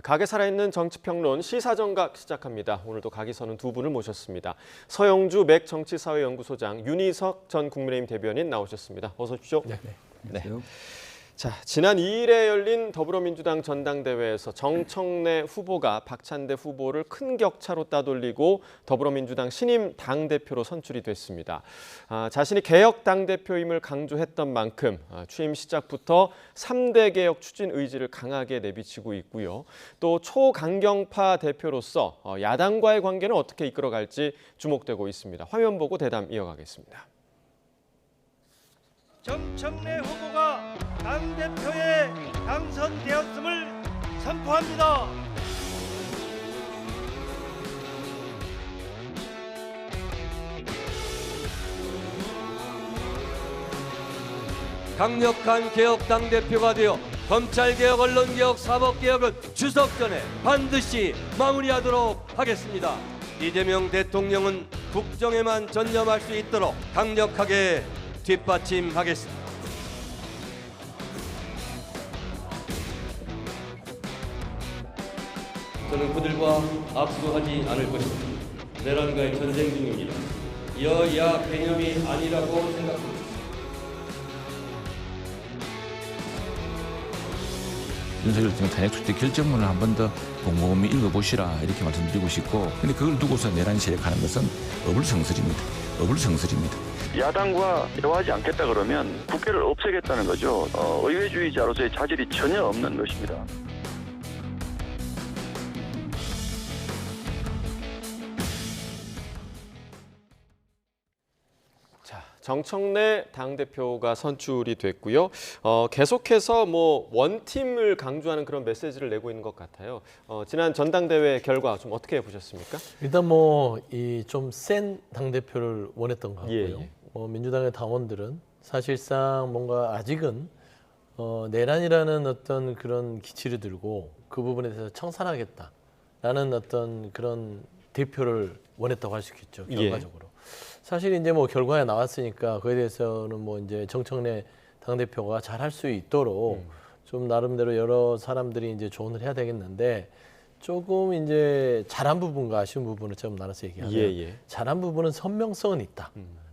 각에 살아있는 정치평론 시사정각 시작합니다. 오늘도 각이 서는 두 분을 모셨습니다. 서영주 맥 정치사회연구소장, 윤희석 전 국민의힘 대변인 나오셨습니다. 어서 오십시오. 네. 안녕하세요. 자, 지난 2일에 열린 더불어민주당 전당대회에서 정청래 후보가 박찬대 후보를 큰 격차로 따돌리고 더불어민주당 신임 당대표로 선출이 됐습니다. 자신이 개혁 당대표임을 강조했던 만큼 취임 시작부터 3대 개혁 추진 의지를 강하게 내비치고 있고요. 또 초강경파 대표로서 야당과의 관계는 어떻게 이끌어갈지 주목되고 있습니다. 화면 보고 대담 이어가겠습니다. 정청래 후보가 당대표에 당선되었음을 선포합니다. 강력한 개혁 당대표가 되어 검찰개혁, 언론개혁, 사법개혁은 추석 전에 반드시 마무리하도록 하겠습니다. 이재명 대통령은 국정에만 전념할 수 있도록 강력하게 뒷받침하겠습니다. 저는 그들과 악수하지 않을 것입니다. 내란과의 전쟁 중입니다. 여야 개념이 아니라고 생각합니다. 윤석열 대통령 탄핵 수대 결정문을 한 번 더 곰곰이 읽어보시라 이렇게 말씀드리고 싶고, 근데 그걸 두고서 내란 세력하는 것은 어불성설입니다. 어불성설입니다. 야당과 대화하지 않겠다 그러면 국회를 없애겠다는 거죠. 의회주의자로서의 자질이 전혀 없는 것입니다. 정청래 당대표가 선출이 됐고요. 계속해서 원팀을 강조하는 그런 메시지를 내고 있는 것 같아요. 지난 전당대회 결과 좀 어떻게 보셨습니까? 일단 이 좀 센 당대표를 원했던 것 같고요. 민주당의 당원들은 사실상 뭔가 아직은 내란이라는 어떤 그런 기치를 들고 그 부분에 대해서 청산하겠다라는 어떤 그런 대표를 원했다고 할 수 있겠죠. 결과적으로. 사실 이제 결과가 나왔으니까 그에 대해서는 이제 정청래 당대표가 잘할 수 있도록 좀 나름대로 여러 사람들이 이제 조언을 해야 되겠는데, 조금 이제 잘한 부분과 아쉬운 부분을 좀 나눠서 얘기하면 잘한 부분은 선명성은 있다.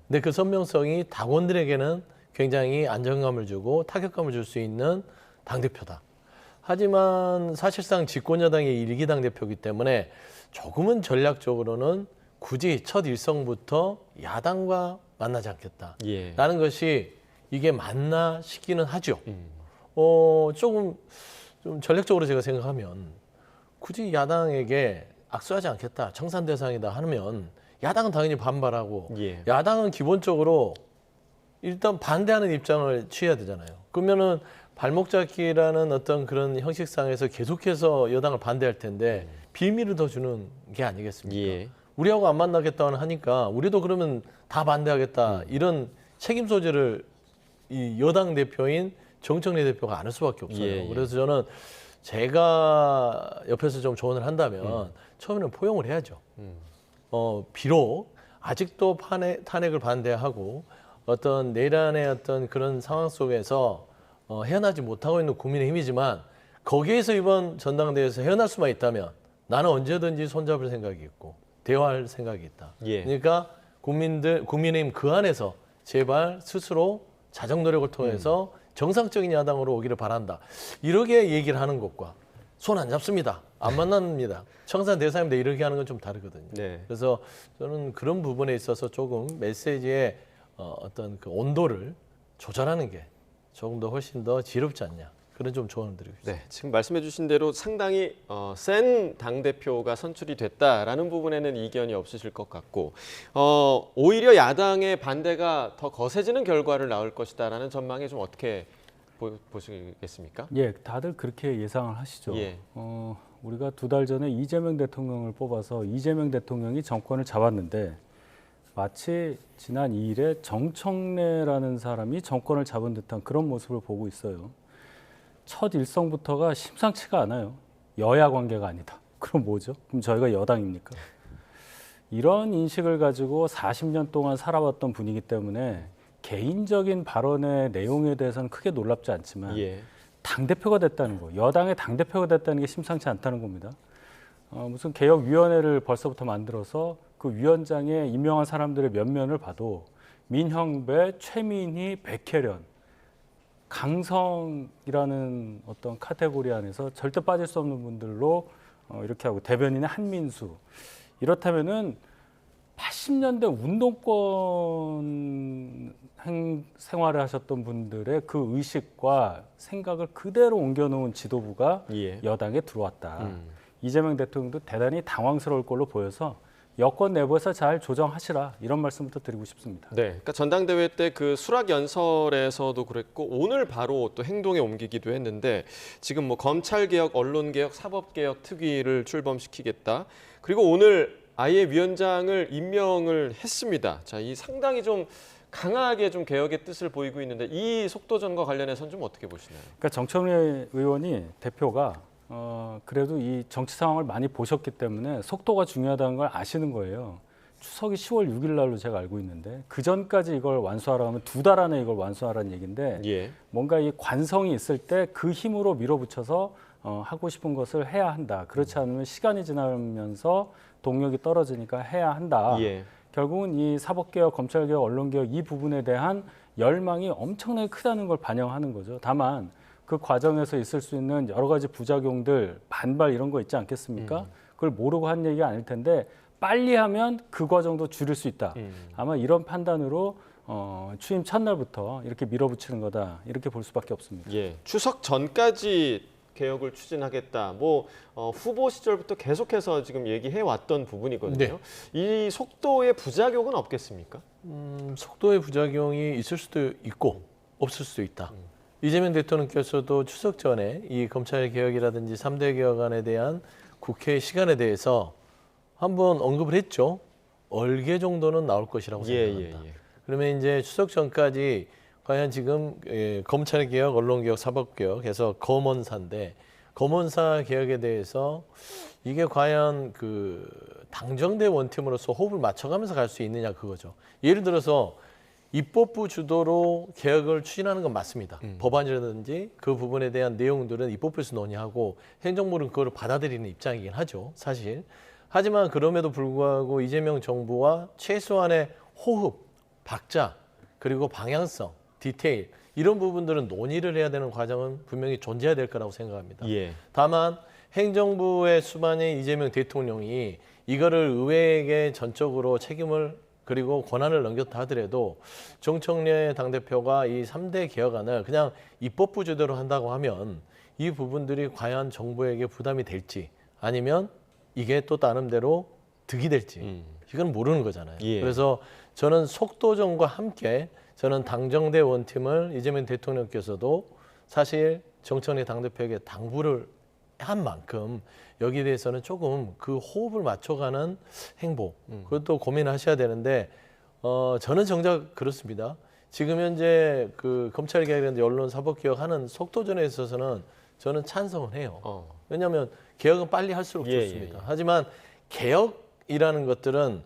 근데 그 선명성이 당원들에게는 굉장히 안정감을 주고 타격감을 줄 수 있는 당대표다. 하지만 사실상 집권여당의 일기 당대표이기 때문에 조금은 전략적으로는 굳이 첫 일성부터 야당과 만나지 않겠다라는 것이 이게 맞나 싶기는 하죠. 조금 좀 전략적으로 제가 생각하면 굳이 야당에게 악수하지 않겠다, 청산 대상이다 하면 야당은 당연히 반발하고 야당은 기본적으로 일단 반대하는 입장을 취해야 되잖아요. 그러면은 발목 잡기라는 어떤 그런 형식상에서 계속해서 여당을 반대할 텐데 빌미를 더 주는 게 아니겠습니까? 우리하고 안 만나겠다고 하니까 우리도 그러면 다 반대하겠다, 이런 책임 소재를 이 여당 대표인 정청래 대표가 안 할 수밖에 없어요. 그래서 저는 제가 옆에서 좀 조언을 한다면 처음에는 포용을 해야죠. 비록 아직도 탄핵을 반대하고 어떤 내란의 어떤 그런 상황 속에서 헤어나지 못하고 있는 국민의힘이지만, 거기에서 이번 전당대회에서 헤어날 수만 있다면 나는 언제든지 손잡을 생각이 있고 대화할 생각이 있다. 그러니까 국민의힘 그 안에서 제발 스스로 자정 노력을 통해서 정상적인 야당으로 오기를 바란다. 이렇게 얘기를 하는 것과 손 안 잡습니다, 안 만납니다, 청산 대상입니다, 이렇게 하는 건 좀 다르거든요. 그래서 저는 그런 부분에 있어서 조금 메시지의 어떤 그 온도를 조절하는 게 조금 더 훨씬 더 지혜롭지 않냐, 그런 좀 조언을 드리고 있습니다. 지금 말씀해 주신 대로 상당히 센 당대표가 선출이 됐다라는 부분에는 이견이 없으실 것 같고, 오히려 야당의 반대가 더 거세지는 결과를 낳을 것이다라는 전망에 좀 어떻게 보시겠습니까? 다들 그렇게 예상을 하시죠. 우리가 2달 전에 이재명 대통령을 뽑아서 이재명 대통령이 정권을 잡았는데, 마치 지난 2일에 정청래라는 사람이 정권을 잡은 듯한 그런 모습을 보고 있어요. 첫 일성부터가 심상치가 않아요. 여야 관계가 아니다. 그럼 뭐죠? 그럼 저희가 여당입니까? 이런 인식을 가지고 40년 동안 살아왔던 분이기 때문에 개인적인 발언의 내용에 대해서는 크게 놀랍지 않지만 당대표가 됐다는 거, 여당의 당대표가 됐다는 게 심상치 않다는 겁니다. 무슨 개혁위원회를 벌써부터 만들어서 그 위원장에 임명한 사람들의 면면을 봐도 민형배, 최민희, 백혜련, 강성이라는 어떤 카테고리 안에서 절대 빠질 수 없는 분들로 이렇게 하고, 대변인의 한민수. 이렇다면은 80년대 운동권 생활을 하셨던 분들의 그 의식과 생각을 그대로 옮겨놓은 지도부가 예. 여당에 들어왔다. 이재명 대통령도 대단히 당황스러울 걸로 보여서 여권 내부에서 잘 조정하시라, 이런 말씀부터 드리고 싶습니다. 네, 그러니까 전당대회 때 그 수락 연설에서도 그랬고 오늘 바로 또 행동에 옮기기도 했는데, 지금 뭐 검찰 개혁, 언론 개혁, 사법 개혁 특위를 출범시키겠다. 그리고 오늘 아예 위원장을 임명을 했습니다. 자, 이 상당히 좀 강하게 좀 개혁의 뜻을 보이고 있는데, 이 속도전과 관련해서는 좀 어떻게 보시나요? 그러니까 정청래 의원이, 대표가 그래도 이 정치 상황을 많이 보셨기 때문에 속도가 중요하다는 걸 아시는 거예요. 추석이 10월 6일 날로 제가 알고 있는데, 그 전까지 이걸 완수하라 하면 2달 안에 이걸 완수하라는 얘기인데, 예. 뭔가 이 관성이 있을 때 그 힘으로 밀어붙여서 하고 싶은 것을 해야 한다. 그렇지 않으면 시간이 지나면서 동력이 떨어지니까 해야 한다. 예. 결국은 이 사법개혁, 검찰개혁, 언론개혁 이 부분에 대한 열망이 엄청나게 크다는 걸 반영하는 거죠. 다만 그 과정에서 있을 수 있는 여러 가지 부작용들, 반발 이런 거 있지 않겠습니까? 그걸 모르고 한 얘기가 아닐 텐데, 빨리 하면 그 과정도 줄일 수 있다. 아마 이런 판단으로 취임 첫날부터 이렇게 밀어붙이는 거다, 이렇게 볼 수밖에 없습니다. 예. 추석 전까지 개혁을 추진하겠다. 뭐 후보 시절부터 계속해서 지금 얘기해 왔던 부분이거든요. 네. 이 속도의 부작용은 없겠습니까? 속도의 부작용이 있을 수도 있고 없을 수도 있다. 이재명 대통령께서도 추석 전에 이 검찰 개혁이라든지 3대 개혁안에 대한 국회 시간에 대해서 한번 언급을 했죠. 얼개 정도는 나올 것이라고 생각합니다. 그러면 이제 추석 전까지 과연 지금 검찰 개혁, 언론 개혁, 사법 개혁해서 검언사인데, 검언사 개혁에 대해서 이게 과연 그 당정대 원팀으로서 호흡을 맞춰가면서 갈 수 있느냐, 그거죠. 예를 들어서 입법부 주도로 개혁을 추진하는 건 맞습니다. 법안이라든지 그 부분에 대한 내용들은 입법부에서 논의하고 행정부는 그걸 받아들이는 입장이긴 하죠, 사실. 하지만 그럼에도 불구하고 이재명 정부와 최소한의 호흡, 박자, 그리고 방향성, 디테일, 이런 부분들은 논의를 해야 되는 과정은 분명히 존재해야 될 거라고 생각합니다. 예. 다만 행정부의 수반인 이재명 대통령이 이거를 의회에게 전적으로 책임을 그리고 권한을 넘겼다 하더라도, 정청래 당대표가 이 3대 개혁안을 그냥 입법부 주도로 한다고 하면 이 부분들이 과연 정부에게 부담이 될지, 아니면 이게 또 나름대로 득이 될지, 이건 모르는 거잖아요. 예. 그래서 저는 속도전과 함께 저는 당정대 원팀을 이재명 대통령께서도 사실 정청래 당대표에게 당부를 한 만큼 여기에 대해서는 조금 그 호흡을 맞춰가는 행보, 그것도 고민하셔야 되는데, 저는 정작 그렇습니다. 지금 현재 그 검찰개혁이라든지 언론 사법개혁하는 속도전에 있어서는 저는 찬성을 해요. 왜냐하면 개혁은 빨리 할수록 좋습니다. 하지만 개혁이라는 것들은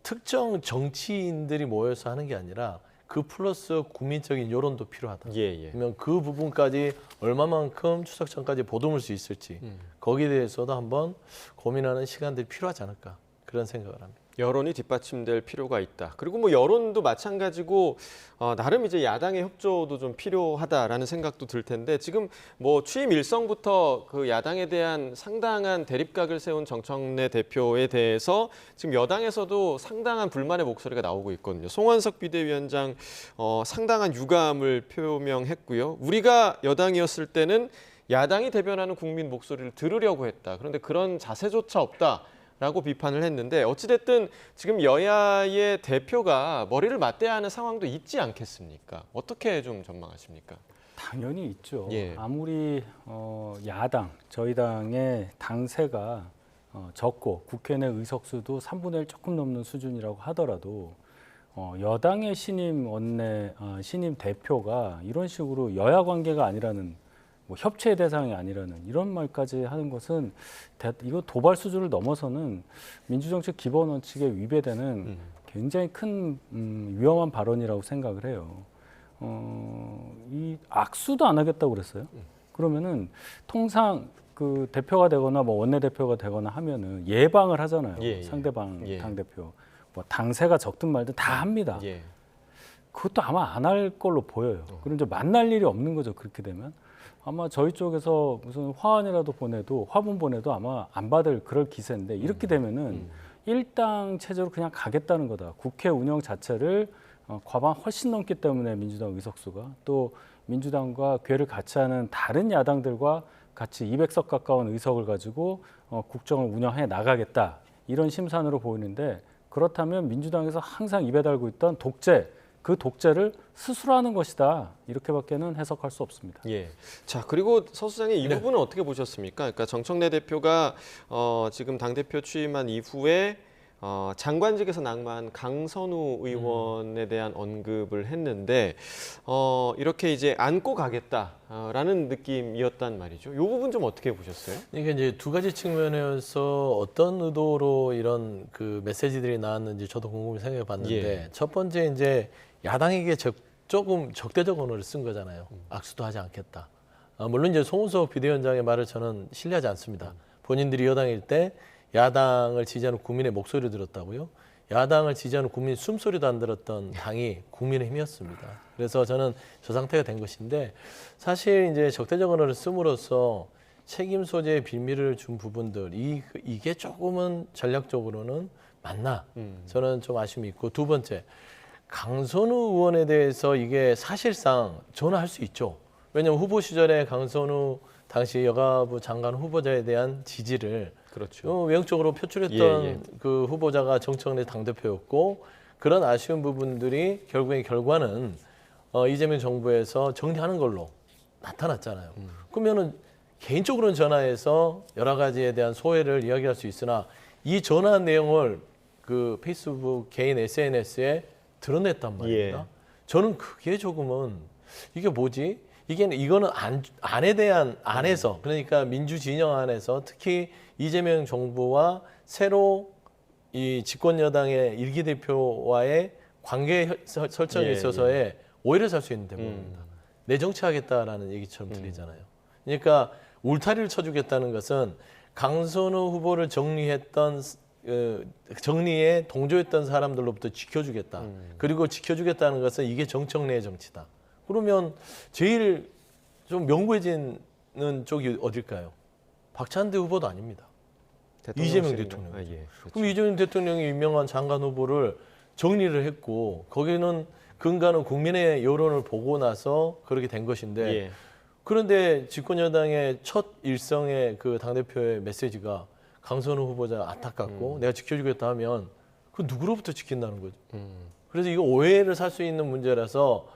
특정 정치인들이 모여서 하는 게 아니라 그 플러스 국민적인 여론도 필요하다. 그러면 그 부분까지 얼마만큼 추석 전까지 보듬을 수 있을지, 거기에 대해서도 한번 고민하는 시간들이 필요하지 않을까, 그런 생각을 합니다. 여론이 뒷받침될 필요가 있다. 그리고 뭐 여론도 마찬가지고 나름 이제 야당의 협조도 좀 필요하다라는 생각도 들 텐데, 지금 뭐 취임 일성부터 그 야당에 대한 상당한 대립각을 세운 정청래 대표에 대해서 지금 여당에서도 상당한 불만의 목소리가 나오고 있거든요. 송원석 비대위원장 상당한 유감을 표명했고요. 우리가 여당이었을 때는 야당이 대변하는 국민 목소리를 들으려고 했다. 그런데 그런 자세조차 없다. 라고 비판을 했는데, 어찌됐든 지금 여야의 대표가 머리를 맞대야 하는 상황도 있지 않겠습니까? 어떻게 좀 전망하십니까? 당연히 있죠. 예. 아무리 야당, 저희 당의 당세가 적고 국회 내 의석수도 3분의 1 조금 넘는 수준이라고 하더라도 여당의 신임 대표가 이런 식으로 여야 관계가 아니라는, 뭐 협치의 대상이 아니라는 이런 말까지 하는 것은 이거 도발 수준을 넘어서는 민주정치 기본 원칙에 위배되는 굉장히 큰 위험한 발언이라고 생각을 해요. 이 악수도 안 하겠다고 그랬어요. 그러면은 통상 그 대표가 되거나 뭐 원내대표가 되거나 하면은 예방을 하잖아요. 예, 예. 상대방 예. 당대표. 뭐 당세가 적든 말든 다 합니다. 예. 그것도 아마 안 할 걸로 보여요. 그럼 이제 만날 일이 없는 거죠. 그렇게 되면 아마 저희 쪽에서 무슨 화환이라도 보내도 화분 보내도 아마 안 받을 그럴 기세인데 이렇게 되면은 일당 체제로 그냥 가겠다는 거다. 국회 운영 자체를 과반 훨씬 넘기 때문에 민주당 의석수가 또 민주당과 궤를 같이 하는 다른 야당들과 같이 200석 가까운 의석을 가지고 국정을 운영해 나가겠다. 이런 심산으로 보이는데 그렇다면 민주당에서 항상 입에 달고 있던 독재, 그 독재를 스스로 하는 것이다. 이렇게밖에는 해석할 수 없습니다. 예. 자, 그리고 서 수장님 이 부분은 어떻게 보셨습니까? 그러니까 정청래 대표가 지금 당대표 취임한 이후에 장관직에서 낙마한 강선우 의원에 대한 언급을 했는데 이렇게 이제 안고 가겠다라는 느낌이었단 말이죠. 이 부분 좀 어떻게 보셨어요? 이게 이제 두 가지 측면에서 어떤 의도로 이런 그 메시지들이 나왔는지 저도 곰곰이 생각해 봤는데 첫 번째 이제 야당에게 조금 적대적 언어를 쓴 거잖아요. 악수도 하지 않겠다. 물론 이제 송은석 비대위원장의 말을 저는 신뢰하지 않습니다. 본인들이 여당일 때 야당을 지지하는 국민의 목소리를 들었다고요? 야당을 지지하는 국민 숨소리도 안 들었던 당이 국민의힘이었습니다. 그래서 저는 저 상태가 된 것인데 사실 이제 적대적 언어를 씀으로써 책임 소재의 빌미를 준 부분들 이게 조금은 전략적으로는 맞나? 저는 좀 아쉬움이 있고 두 번째 강선우 의원에 대해서 이게 사실상 저는 할 수 있죠. 왜냐하면 후보 시절에 강선우 당시 여가부 장관 후보자에 대한 지지를 그렇죠. 외형적으로 표출했던 예. 그 후보자가 정청래 당대표였고 그런 아쉬운 부분들이 결국엔 결과는 이재명 정부에서 정리하는 걸로 나타났잖아요. 그러면은 개인적으로는 전화해서 여러 가지에 대한 소회를 이야기할 수 있으나 이 전화 내용을 그 페이스북 개인 SNS에 드러냈단 말입니다. 예. 저는 그게 조금은 이게 뭐지? 이거는 안에 대한 안에서 그러니까 민주 진영 안에서 특히 이재명 정부와 새로 이 집권 여당의 일기 대표와의 관계 설정에 있어서의 오해를 살 수 있는 대목입니다. 내 정치하겠다라는 얘기처럼 들리잖아요. 그러니까 울타리를 쳐주겠다는 것은 강선우 후보를 정리했던 정리에 동조했던 사람들로부터 지켜주겠다. 그리고 지켜주겠다는 것은 이게 정청래의 정치다. 그러면 제일 좀 명부해지는 쪽이 어딜까요? 박찬대 후보도 아닙니다. 이재명 대통령. 아, 예. 그렇죠. 그럼 이재명 대통령이 임명한 장관 후보를 정리를 했고 거기는 근간은 국민의 여론을 보고 나서 그렇게 된 것인데 예. 그런데 집권 여당의 첫 일성의 그 당대표의 메시지가 강선우 후보자 안타깝고 내가 지켜주겠다 하면 그 누구로부터 지킨다는 거죠. 그래서 이거 오해를 살 수 있는 문제라서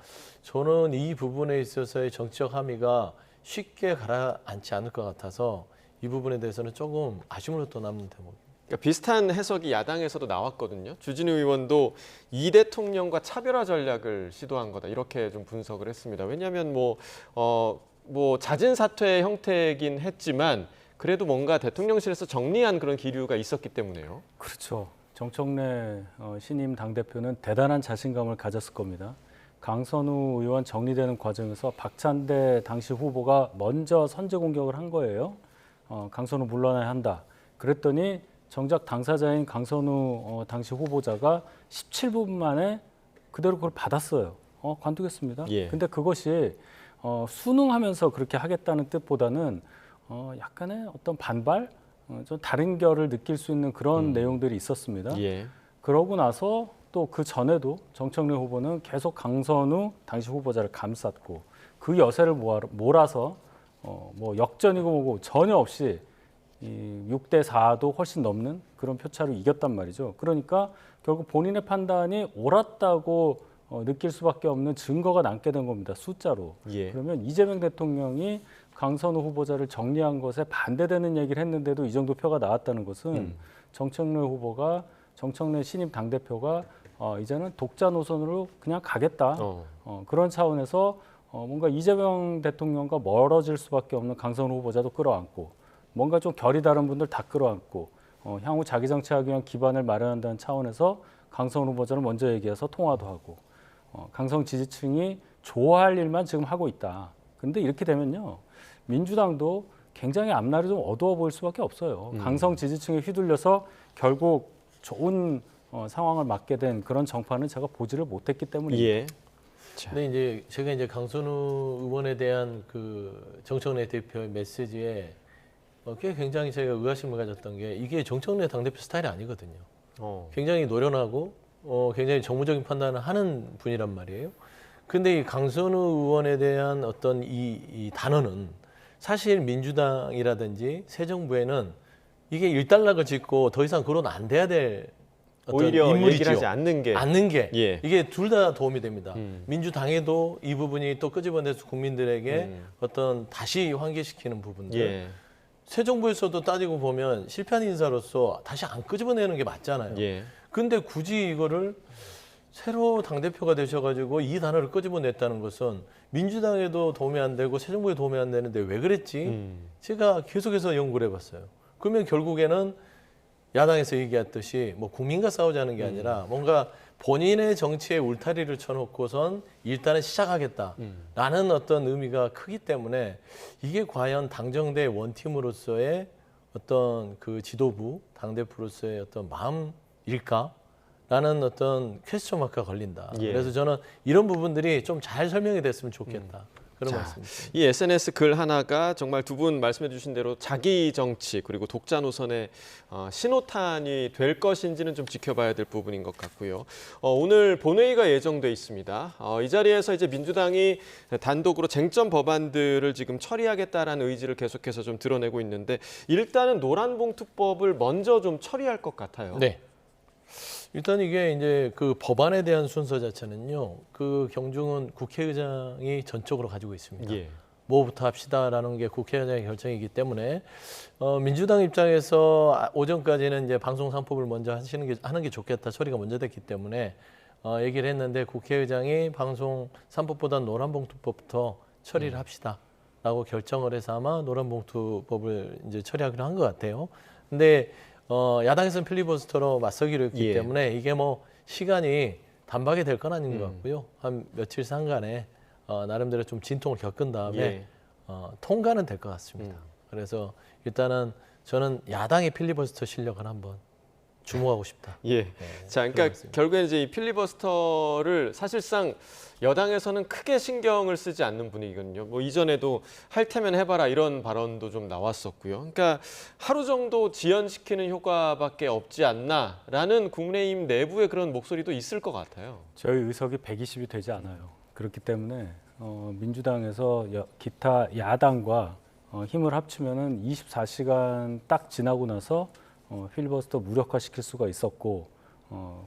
저는 이 부분에 있어서의 정치적 함의가 쉽게 가라앉지 않을 것 같아서 이 부분에 대해서는 조금 아쉬움으로 또 남는 대목입니다. 그러니까 비슷한 해석이 야당에서도 나왔거든요. 주진우 의원도 이 대통령과 차별화 전략을 시도한 거다 이렇게 좀 분석을 했습니다. 왜냐하면 뭐 잦은 사퇴의 형태이긴 했지만 그래도 뭔가 대통령실에서 정리한 그런 기류가 있었기 때문에요. 그렇죠. 정청래 신임 당대표는 대단한 자신감을 가졌을 겁니다. 강선우 의원 정리되는 과정에서 박찬대 당시 후보가 먼저 선제 공격을 한 거예요. 강선우 물러나야 한다. 그랬더니 정작 당사자인 강선우 당시 후보자가 17분 만에 그대로 그걸 받았어요. 관두겠습니다. 예. 근데 그것이 순응하면서 그렇게 하겠다는 뜻보다는 약간의 어떤 반발, 좀 다른 결을 느낄 수 있는 그런 내용들이 있었습니다. 예. 그러고 나서 또 그 전에도 정청래 후보는 계속 강선우 당시 후보자를 감쌌고 그 여세를 몰아서 뭐 역전이고 뭐고 전혀 없이 6대 4도 훨씬 넘는 그런 표차로 이겼단 말이죠. 그러니까 결국 본인의 판단이 옳았다고 느낄 수밖에 없는 증거가 남게 된 겁니다. 숫자로. 예. 그러면 이재명 대통령이 강선우 후보자를 정리한 것에 반대되는 얘기를 했는데도 이 정도 표가 나왔다는 것은 정청래 후보가 정청래 신임 당대표가 이제는 독자 노선으로 그냥 가겠다. 그런 차원에서 뭔가 이재명 대통령과 멀어질 수밖에 없는 강선우 후보자도 끌어안고 뭔가 좀 결이 다른 분들 다 끌어안고 향후 자기 정치하기 위한 기반을 마련한다는 차원에서 강선우 후보자를 먼저 얘기해서 통화도 하고 강성 지지층이 좋아할 일만 지금 하고 있다. 그런데 이렇게 되면요. 민주당도 굉장히 앞날이 좀 어두워 보일 수밖에 없어요. 강성 지지층에 휘둘려서 결국 좋은 상황을 맞게 된 그런 정파는 제가 보지를 못했기 때문입니다. 예. 근데 이제 제가 이제 강선우 의원에 대한 그 정청래 대표의 메시지에 꽤 굉장히 제가 의아심을 가졌던 게 이게 정청래 당대표 스타일이 아니거든요. 굉장히 노련하고 굉장히 정무적인 판단을 하는 분이란 말이에요. 근데 이 강선우 의원에 대한 어떤 이 단어는 사실 민주당이라든지 새 정부에는 이게 일단락을 짓고 더 이상 거론 안 돼야 될 어떤 오히려 인물이죠. 얘기를 하지 않는 게. 예. 이게 둘 다 도움이 됩니다. 민주당에도 이 부분이 또 끄집어내서 국민들에게 어떤 다시 환기시키는 부분들. 예. 새 정부에서도 따지고 보면 실패한 인사로서 다시 안 끄집어내는 게 맞잖아요. 예. 근데 굳이 이거를 새로 당대표가 되셔가지고 이 단어를 끄집어냈다는 것은 민주당에도 도움이 안 되고 새 정부에 도움이 안 되는데 왜 그랬지? 제가 계속해서 연구를 해봤어요. 그러면 결국에는 야당에서 얘기했듯이 뭐 국민과 싸우자는 게 아니라 뭔가 본인의 정치에 울타리를 쳐놓고선 일단은 시작하겠다라는 어떤 의미가 크기 때문에 이게 과연 당정대 원팀으로서의 어떤 그 지도부, 당대표로서의 어떤 마음일까? 라는 어떤 퀘스천 마크가 걸린다. 예. 그래서 저는 이런 부분들이 좀 잘 설명이 됐으면 좋겠다. 그런 말씀입니다. 이 SNS 글 하나가 정말 두 분 말씀해 주신 대로 자기 정치 그리고 독자 노선의 신호탄이 될 것인지는 좀 지켜봐야 될 부분인 것 같고요. 오늘 본회의가 예정돼 있습니다. 이 자리에서 이제 민주당이 단독으로 쟁점 법안들을 지금 처리하겠다라는 의지를 계속해서 좀 드러내고 있는데 일단은 노란봉투법을 먼저 좀 처리할 것 같아요. 네. 일단 이게 이제 그 법안에 대한 순서 자체는요. 그 경중은 국회의장이 전적으로 가지고 있습니다. 예. 뭐부터 합시다라는 게 국회의장의 결정이기 때문에 민주당 입장에서 오전까지는 이제 방송 3법을 먼저 하는 게 좋겠다. 처리가 먼저 됐기 때문에 얘기를 했는데 국회의장이 방송 3법보다 노란봉투법부터 처리를 합시다라고 결정을 해서 아마 노란봉투법을 이제 처리하기로 한 것 같아요. 근데 야당에서는 필리버스터로 맞서기로 했기 예. 때문에 이게 뭐 시간이 단박에 될 건 아닌 것 같고요. 한 며칠 상간에 나름대로 좀 진통을 겪은 다음에 예. 통과는 될 것 같습니다. 그래서 일단은 저는 야당의 필리버스터 실력을 한번 주목하고 싶다. 예. 자, 그러니까 그렇습니다. 결국에 이제 이 필리버스터를 사실상 여당에서는 크게 신경을 쓰지 않는 분위기거든요. 뭐 이전에도 할 테면 해봐라 이런 발언도 좀 나왔었고요. 그러니까 하루 정도 지연시키는 효과밖에 없지 않나라는 국민의힘 내부의 그런 목소리도 있을 것 같아요. 저희 의석이 120이 되지 않아요. 그렇기 때문에 민주당에서 기타 야당과 힘을 합치면은 24시간 딱 지나고 나서 필리버스터 무력화시킬 수가 있었고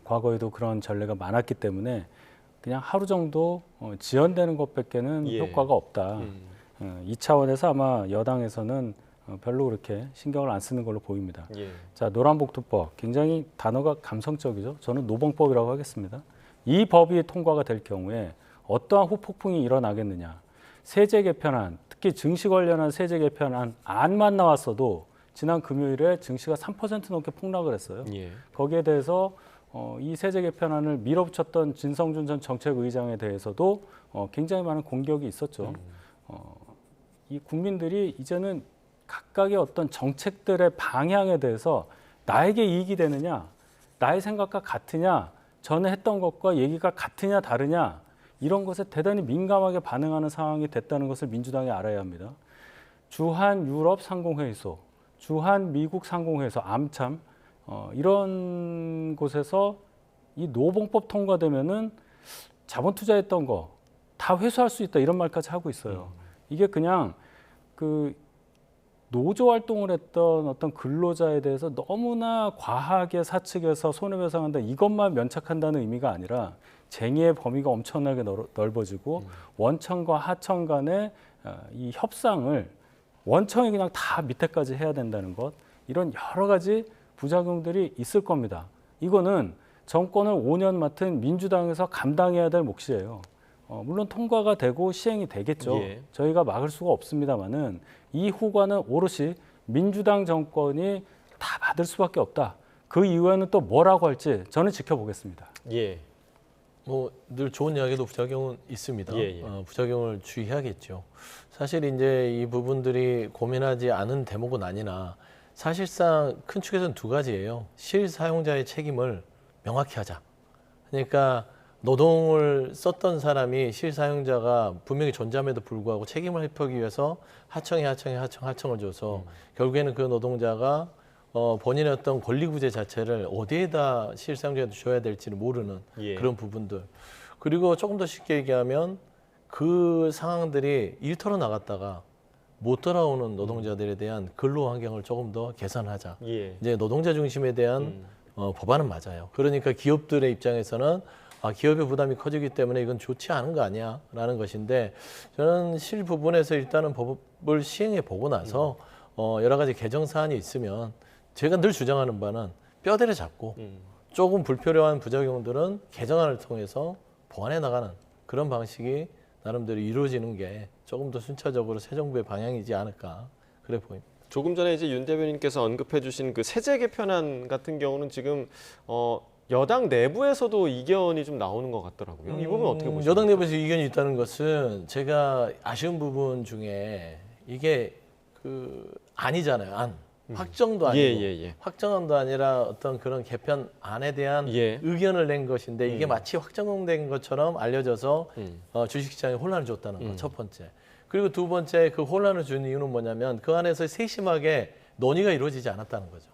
과거에도 그런 전례가 많았기 때문에 그냥 하루 정도 지연되는 것밖에는 예. 효과가 없다. 이 차원에서 아마 여당에서는 별로 그렇게 신경을 안 쓰는 걸로 보입니다. 예. 자, 노란봉투법 굉장히 단어가 감성적이죠. 저는 노봉법이라고 하겠습니다. 이 법이 통과가 될 경우에 어떠한 후폭풍이 일어나겠느냐. 세제 개편안, 특히 증시 관련한 세제 개편안 안만 나왔어도 지난 금요일에 증시가 3% 넘게 폭락을 했어요. 예. 거기에 대해서 이 세제 개편안을 밀어붙였던 진성준 전 정책의장에 대해서도 굉장히 많은 공격이 있었죠. 이 국민들이 이제는 각각의 어떤 정책들의 방향에 대해서 나에게 이익이 되느냐, 나의 생각과 같으냐, 전에 했던 것과 얘기가 같으냐 다르냐 이런 것에 대단히 민감하게 반응하는 상황이 됐다는 것을 민주당이 알아야 합니다. 주한 유럽 상공회의소, 주한 미국 상공회의소, 암참 이런 곳에서 이 노봉법 통과되면은 자본 투자했던 거 다 회수할 수 있다 이런 말까지 하고 있어요. 이게 그냥 그 노조 활동을 했던 어떤 근로자에 대해서 너무나 과하게 사측에서 손해배상한다 이것만 면책한다는 의미가 아니라 쟁의의 범위가 엄청나게 넓어지고 원청과 하청 간의 이 협상을 원청이 그냥 다 밑에까지 해야 된다는 것 이런 여러 가지 부작용들이 있을 겁니다. 이거는 정권을 5년 맡은 민주당에서 감당해야 될 몫이에요. 물론 통과가 되고 시행이 되겠죠. 예. 저희가 막을 수가 없습니다만은 이 후과는 오롯이 민주당 정권이 다 받을 수밖에 없다. 그 이후에는 또 뭐라고 할지 저는 지켜보겠습니다. 예. 뭐 늘 좋은 이야기도 부작용은 있습니다. 예, 예. 부작용을 주의해야겠죠. 사실 이제 이 부분들이 고민하지 않은 대목은 아니나 사실상 큰 축에서는 두 가지예요. 실사용자의 책임을 명확히 하자. 그러니까 노동을 썼던 사람이 실사용자가 분명히 존재함에도 불구하고 책임을 회피하기 위해서 하청을 줘서 결국에는 그 노동자가 본인의 어떤 권리 구제 자체를 어디에다 실사용자한테 줘야 될지를 모르는 예. 그런 부분들. 그리고 조금 더 쉽게 얘기하면 그 상황들이 일터로 나갔다가 못 돌아오는 노동자들에 대한 근로 환경을 조금 더 개선하자. 예. 이제 노동자 중심에 대한 법안은 맞아요. 그러니까 기업들의 입장에서는 기업의 부담이 커지기 때문에 이건 좋지 않은 거 아니야? 라는 것인데 저는 실 부분에서 일단은 법을 시행해 보고 나서 여러 가지 개정 사안이 있으면 제가 늘 주장하는 바는 뼈대를 잡고 조금 불필요한 부작용들은 개정안을 통해서 보완해 나가는 그런 방식이 나름대로 이루어지는 게 조금 더 순차적으로 새 정부의 방향이지 않을까 그래 보입니다. 조금 전에 이제 윤 대변인께서 언급해주신 그 세제 개편안 같은 경우는 지금 여당 내부에서도 이견이 좀 나오는 것 같더라고요. 이 부분 어떻게 보십니까? 여당 내부에서 이견이 있다는 것은 제가 아쉬운 부분 중에 이게 그 아니잖아요. 확정도 아니고 예. 확정안도 아니라 어떤 그런 개편안에 대한 예. 의견을 낸 것인데 이게 마치 확정된 것처럼 알려져서 주식시장에 혼란을 줬다는 거 첫 번째. 그리고 두 번째 그 혼란을 준 이유는 뭐냐면 그 안에서 세심하게 논의가 이루어지지 않았다는 거죠.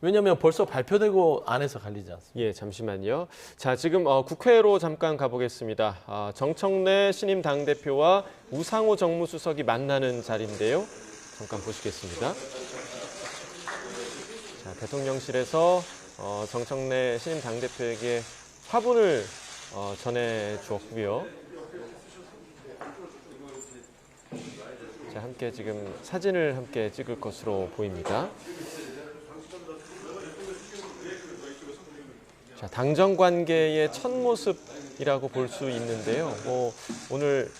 왜냐하면 벌써 발표되고 안에서 갈리지 않습니다. 예, 잠시만요. 자, 지금 국회로 잠깐 가보겠습니다. 정청래 신임 당대표와 우상호 정무수석이 만나는 자리인데요. 잠깐 보시겠습니다. 자, 대통령실에서 정청래 신임 당대표에게 화분을 전해주었고요. 자, 함께 지금 사진을 함께 찍을 것으로 보입니다. 자, 당정 관계의 첫 모습이라고 볼 수 있는데요. 오늘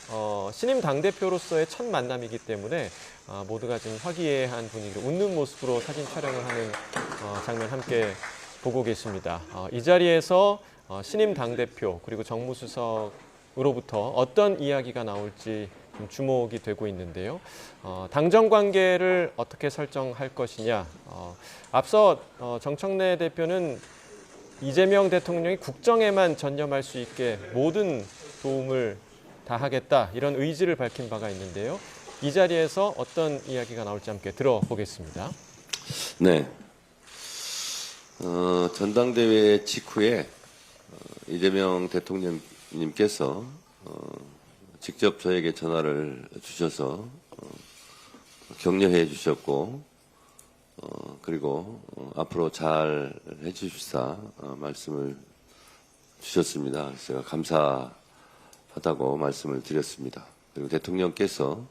신임 당대표로서의 첫 만남이기 때문에 모두가 지금 화기애애한 분위기로 웃는 모습으로 사진 촬영을 하는 장면 함께 보고 계십니다. 이 자리에서 신임 당대표 그리고 정무수석으로부터 어떤 이야기가 나올지 좀 주목이 되고 있는데요. 당정 관계를 어떻게 설정할 것이냐. 앞서 정청래 대표는 이재명 대통령이 국정에만 전념할 수 있게 모든 도움을 다하겠다 이런 의지를 밝힌 바가 있는데요. 이 자리에서 어떤 이야기가 나올지 함께 들어보겠습니다. 네. 전당대회 직후에 이재명 대통령님께서 직접 저에게 전화를 주셔서 격려해 주셨고 그리고 앞으로 잘 해주십사 말씀을 주셨습니다. 그래서 제가 감사하다고 말씀을 드렸습니다. 그리고 대통령께서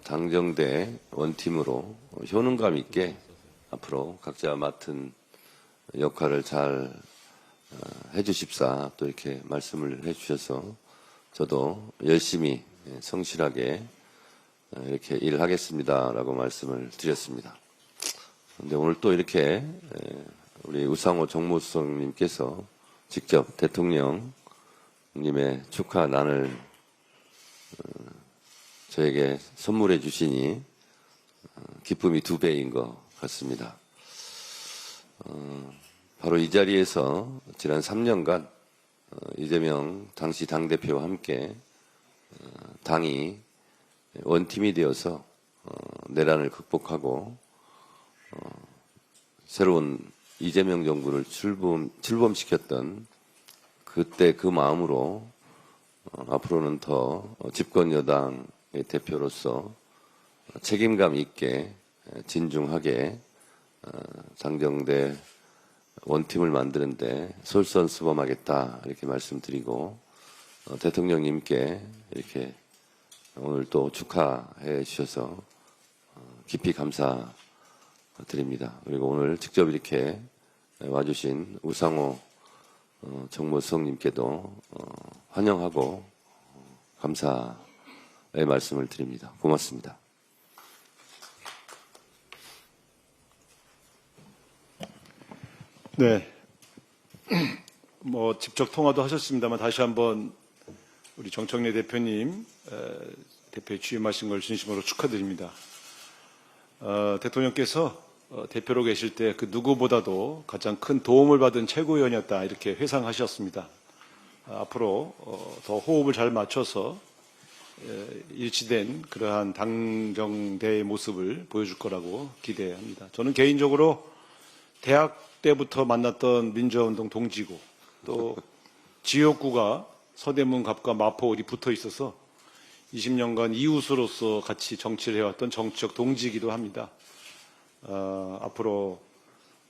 당정대 원팀으로 효능감 있게 앞으로 각자 맡은 역할을 잘 해주십사 또 이렇게 말씀을 해주셔서 저도 열심히 성실하게 이렇게 일하겠습님다라고 말씀을 드렸습니다. 근데 오늘 또 이렇게 우리 우상호 정무수석님께서 직접 대통령님의 축하난을 저에게 선물해 주시니 기쁨이 2배인 것 같습니다. 바로 이 자리에서 지난 3년간 이재명 당시 당대표와 함께 당이 원팀이 되어서 내란을 극복하고 새로운 이재명 정부를 출범시켰던 그때 그 마음으로 앞으로는 더 집권 여당의 대표로서 책임감 있게 진중하게 당정대 원팀을 만드는데 솔선수범하겠다 이렇게 말씀드리고 대통령님께 이렇게 오늘 또 축하해 주셔서 깊이 감사드립니다. 그리고 오늘 직접 이렇게 와주신 우상호 정무수석님께도 환영하고 감사의 말씀을 드립니다. 고맙습니다. 네. 뭐 직접 통화도 하셨습니다만 다시 한번 우리 정청래 대표님 대표에 취임하신 걸 진심으로 축하드립니다. 대통령께서 대표로 계실 때 그 누구보다도 가장 큰 도움을 받은 최고위원이었다 이렇게 회상하셨습니다. 앞으로 더 호흡을 잘 맞춰서 일치된 그러한 당정대의 모습을 보여줄 거라고 기대합니다. 저는 개인적으로 대학 때부터 만났던 민주화운동 동지고 또 지역구가 서대문, 갑과 마포 어디 붙어 있어서 20년간 이웃으로서 같이 정치를 해왔던 정치적 동지이기도 합니다. 앞으로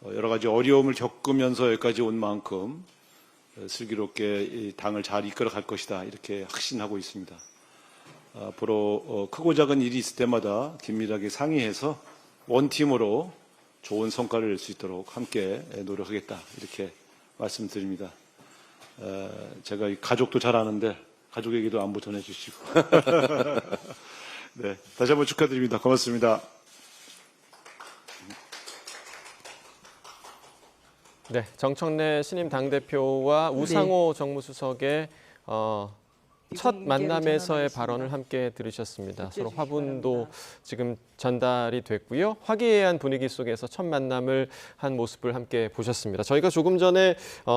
여러 가지 어려움을 겪으면서 여기까지 온 만큼 슬기롭게 이 당을 잘 이끌어 갈 것이다 이렇게 확신하고 있습니다. 앞으로 크고 작은 일이 있을 때마다 긴밀하게 상의해서 원팀으로 좋은 성과를 낼 수 있도록 함께 노력하겠다 이렇게 말씀드립니다. 제가 가족도 잘 아는데 가족에게도 안부 전해주시고 네, 다시 한번 축하드립니다. 고맙습니다. 네, 정청래 신임 당대표와 우상호 정무수석의 첫 만남에서의 발언을 함께 들으셨습니다. 서로 화분도 지금 전달이 됐고요. 화기애애한 분위기 속에서 첫 만남을 한 모습을 함께 보셨습니다. 저희가 조금 전에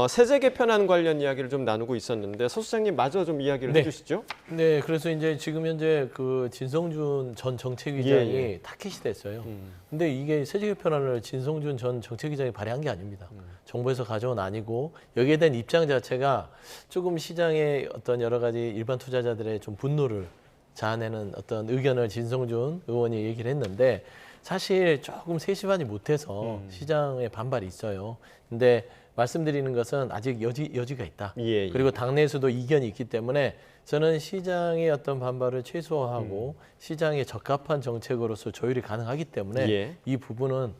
세제 개편안 관련 이야기를 좀 나누고 있었는데 서 수장님 마저 좀 이야기를 해주시죠. 네, 그래서 이제 지금 현재 그 진성준 전 정책위장이 타깃이 됐어요. 근데 이게 세제 개편안을 진성준 전 정책위장이 발의한 게 아닙니다. 정부에서 가져온 아니고 여기에 대한 입장 자체가 조금 시장의 어떤 여러 가지 일반 투자자들의 좀 분노를 자아내는 어떤 의견을 진성준 의원이 얘기를 했는데 사실 조금 세심하지 못해서 시장에 반발이 있어요. 근데 말씀드리는 것은 아직 여지가 있다. 그리고 당내에서도 이견이 있기 때문에 저는 시장의 어떤 반발을 최소화하고 시장에 적합한 정책으로서 조율이 가능하기 때문에 이 부분은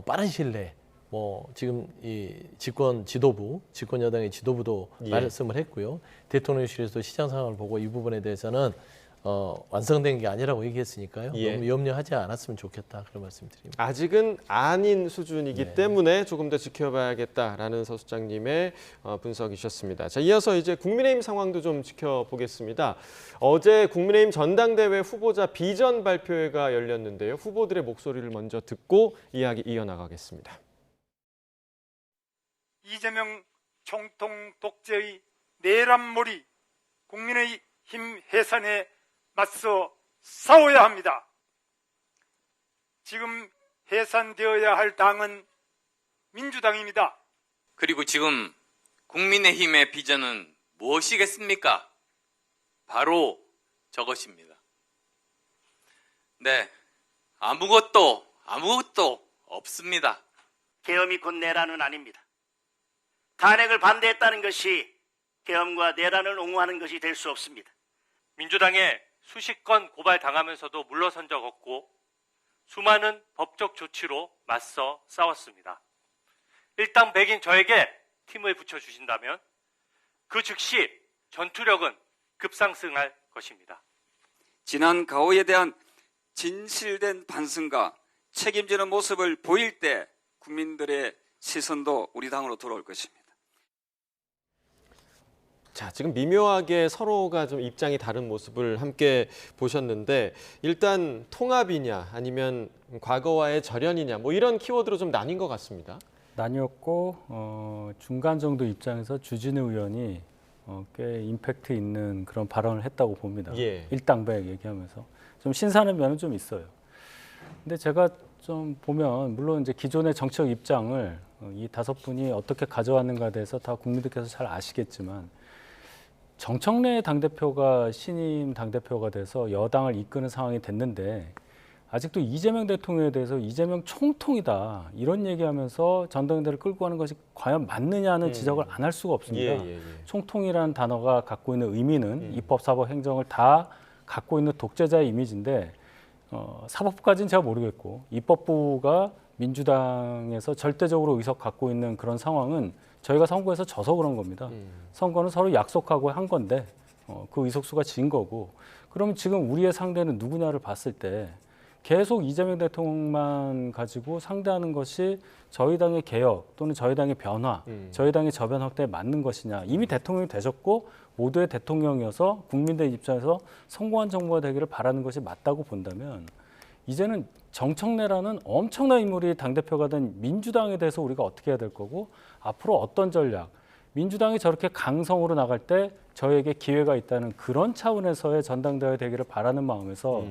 빠른 시일 내에 뭐 지금 이 집권 여당의 지도부도 말씀을 했고요. 대통령실에서도 시장 상황을 보고 이 부분에 대해서는 완성된 게 아니라고 얘기했으니까요. 너무 염려하지 않았으면 좋겠다 그런 말씀드립니다. 아직은 아닌 수준이기 때문에 조금 더 지켜봐야겠다라는 서 수장님의 분석이셨습니다. 자, 이어서 이제 국민의힘 상황도 좀 지켜보겠습니다. 어제 국민의힘 전당대회 후보자 비전 발표회가 열렸는데요. 후보들의 목소리를 먼저 듣고 이야기 이어나가겠습니다. 이재명 총통 독재의 내란몰이 국민의 힘 해산에 맞서 싸워야 합니다. 지금 해산되어야 할 당은 민주당입니다. 그리고 지금 국민의힘의 비전은 무엇이겠습니까? 바로 저것입니다. 네, 아무것도 없습니다. 계엄이 곧 내란은 아닙니다. 탄핵을 반대했다는 것이 계엄과 내란을 옹호하는 것이 될 수 없습니다. 민주당에 수십 건 고발당하면서도 물러선 적 없고 수많은 법적 조치로 맞서 싸웠습니다. 일당백인 저에게 팀을 붙여주신다면 그 즉시 전투력은 급상승할 것입니다. 지난 가오에 대한 진실된 반성과 책임지는 모습을 보일 때 국민들의 시선도 우리 당으로 돌아올 것입니다. 자, 지금 미묘하게 서로가 좀 입장이 다른 모습을 함께 보셨는데 일단 통합이냐 아니면 과거와의 절연이냐 뭐 이런 키워드로 좀 나뉜 것 같습니다. 나뉘었고 중간 정도 입장에서 주진우 의원이 꽤 임팩트 있는 그런 발언을 했다고 봅니다. 일당백 얘기하면서 좀 신선한 면은 좀 있어요. 근데 제가 좀 보면 물론 이제 기존의 정책 입장을 이 다섯 분이 어떻게 가져왔는가에 대해서 다 국민들께서 잘 아시겠지만 정청래 당대표가 신임 당대표가 돼서 여당을 이끄는 상황이 됐는데 아직도 이재명 대통령에 대해서 이재명 총통이다 이런 얘기하면서 전당대회를 끌고 가는 것이 과연 맞느냐는 지적을 안 할 수가 없습니다. 총통이라는 단어가 갖고 있는 의미는 입법, 사법, 행정을 다 갖고 있는 독재자의 이미지인데 사법부까지는 제가 모르겠고 입법부가 민주당에서 절대적으로 의석 갖고 있는 그런 상황은 저희가 선거에서 져서 그런 겁니다. 선거는 서로 약속하고 한 건데 그 의석수가 진 거고 그러면 지금 우리의 상대는 누구냐를 봤을 때 계속 이재명 대통령만 가지고 상대하는 것이 저희 당의 개혁 또는 저희 당의 변화, 저희 당의 저변 확대에 맞는 것이냐. 이미 대통령이 되셨고 모두의 대통령이어서 국민들 입장에서 성공한 정부가 되기를 바라는 것이 맞다고 본다면 이제는 정청래라는 엄청난 인물이 당대표가 된 민주당에 대해서 우리가 어떻게 해야 될 거고 앞으로 어떤 전략, 민주당이 저렇게 강성으로 나갈 때 저에게 기회가 있다는 그런 차원에서의 전당대회 되기를 바라는 마음에서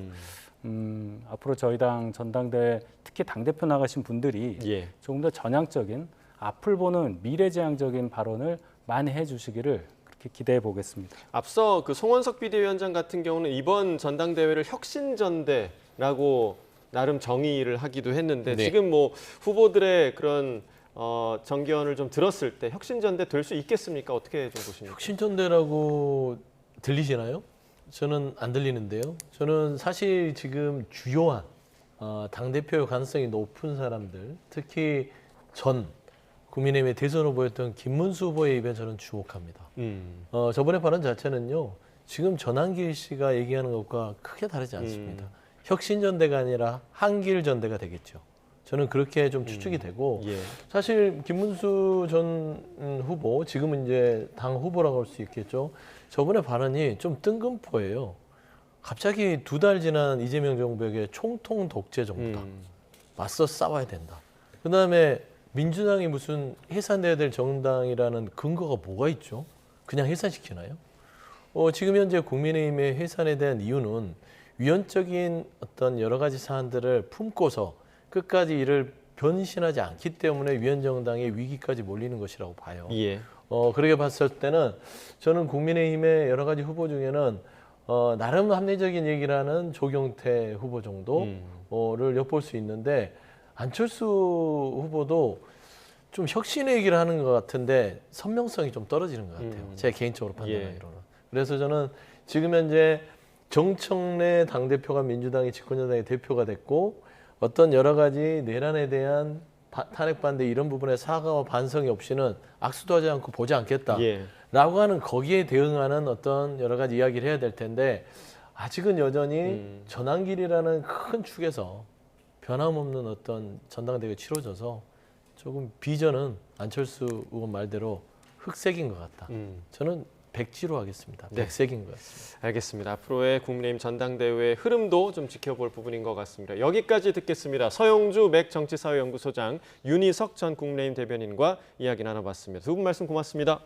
앞으로 저희 당 전당대회 특히 당대표 나가신 분들이 조금 더 전향적인 앞을 보는 미래지향적인 발언을 많이 해주시기를 그렇게 기대해 보겠습니다. 앞서 그 송원석 비대위원장 같은 경우는 이번 전당대회를 혁신전대라고 나름 정의를 하기도 했는데 지금 뭐 후보들의 그런 정견을 좀 들었을 때 혁신전대 될 수 있겠습니까? 어떻게 좀 보십니까? 혁신전대라고 들리시나요? 저는 안 들리는데요. 저는 사실 지금 주요한 당대표 가능성이 높은 사람들, 특히 전 국민의힘의 대선 후보였던 김문수 후보의 입에 저는 주목합니다. 저번에 발언 자체는요. 지금 전한길 씨가 얘기하는 것과 크게 다르지 않습니다. 혁신전대가 아니라 한길전대가 되겠죠. 저는 그렇게 좀 추측이 되고 사실 김문수 전 후보, 지금은 이제 당 후보라고 할 수 있겠죠. 저번에 발언이 좀 뜬금포예요. 갑자기 2달 지난 이재명 정부에게 총통 독재 정부다. 맞서 싸워야 된다. 그다음에 민주당이 무슨 해산돼야 될 정당이라는 근거가 뭐가 있죠? 그냥 해산시키나요? 지금 현재 국민의힘의 해산에 대한 이유는 위헌적인 어떤 여러 가지 사안들을 품고서 끝까지 이를 변신하지 않기 때문에 위헌정당의 위기까지 몰리는 것이라고 봐요. 그렇게 봤을 때는 저는 국민의힘의 여러 가지 후보 중에는 나름 합리적인 얘기를 하는 조경태 후보 정도를 엿볼 수 있는데 안철수 후보도 좀 혁신의 얘기를 하는 것 같은데 선명성이 좀 떨어지는 것 같아요. 제 개인적으로 판단하기로는. 그래서 저는 지금 현재 정청래 당대표가 민주당의 집권여당의 대표가 됐고 어떤 여러 가지 내란에 대한 탄핵 반대 이런 부분에 사과와 반성이 없이는 악수도 하지 않고 보지 않겠다라고 하는 거기에 대응하는 어떤 여러 가지 이야기를 해야 될 텐데 아직은 여전히 전한길이라는 큰 축에서 변함없는 어떤 전당대회가 치러져서 조금 비전은 안철수 의원 말대로 흑색인 것 같다. 저는 백지로 하겠습니다. 백색인 것 같습니다. 알겠습니다. 앞으로의 국민의힘 전당대회의 흐름도 좀 지켜볼 부분인 것 같습니다. 여기까지 듣겠습니다. 서영주 맥 정치사회연구소장, 윤희석 전 국민의힘 대변인과 이야기 나눠봤습니다. 두 분 말씀 고맙습니다.